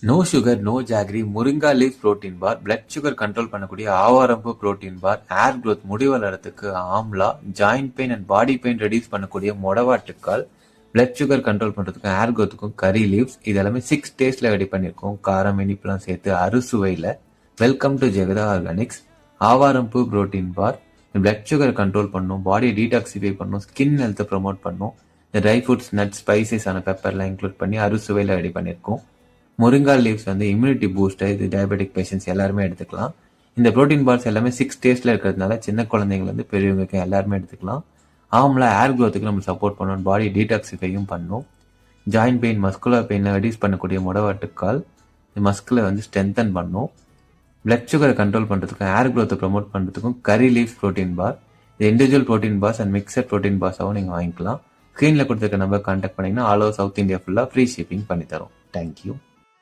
No sugar, no jaggery, moringa leaf protein bar, blood sugar control பண்ணக்கூடிய ஆவாரம்பூ protein bar, hair growth முடி வளர்றதுக்கு amla, joint pain and body pain reduce பண்ணக்கூடிய மொடவாட்டுக்கால், blood sugar control பண்றதுக்கும் hair growthக்கும் curry leaves, இது எல்லாமே 6 டேஸ்ட்ல ரெடி பண்ணியிருக்கோம். காரம் இனிப்புலாம் சேர்த்து அறுசுவையில். Welcome to Jagatha Organics. ஆவாரம்பூ protein bar blood sugar control பண்ணும், பாடியை டீடாக்சிஃபை பண்ணும், ஸ்கின் ஹெல்த்தை ப்ரொமோட் பண்ணும். இந்த ட்ரை ஃப்ரூட்ஸ், நட்ஸ், ஸ்பைசஸான பெப்பர்லாம் இன்க்ளூட் பண்ணி அறுசுவையில் ரெடி பண்ணியிருக்கோம். முருங்கா லீவ்ஸ் வந்து இம்யூனிட்டி பூஸ்டர், இது டயபெட்டிக் பேஷண்ட்ஸ் எல்லாருமே எடுத்துக்கலாம். இந்த ப்ரோட்டீன் பார்ஸ் எல்லாமே 6 டேஸ்ட்ல இருக்கிறதுனால சின்ன குழந்தைங்க வந்து பெரியவங்களுக்கு எல்லாருமே எடுத்துக்கலாம். ஆம்லா ஹேர் க்ரோத்துக்கு நம்ம சப்போர்ட் பண்ணணும், பாடி டீடாக்சிஃபையும் பண்ணும். ஜாயிண்ட் பெயின், மஸ்குலர் பெயினை ரெடியூஸ் பண்ணக்கூடிய முடவாட்டுக்கால் மஸ்குலை வந்து ஸ்ட்ரென்தன் பண்ணும். பிளட் சுகரை கண்ட்ரோல் பண்ணுறதுக்கும் ஹேர் க்ரோத்தை ப்ரொமோட் பண்ணுறதுக்கும் கரி லீஃப் ப்ரோட்டீன் பார், இது individual protein bars and mixed protein பார்ஸாகவும் நீங்கள் வாங்கிக்கலாம். ஸ்க்ரீனில் கொடுத்துருக்க நம்பர் கான்டாக்ட் பண்ணிங்கன்னா ஆல் ஓவர் சவுத் இந்தியா ஃபுல்லாக ஃப்ரீ ஷிப்பிங் பண்ணித்தரோம். தேங்க்யூ.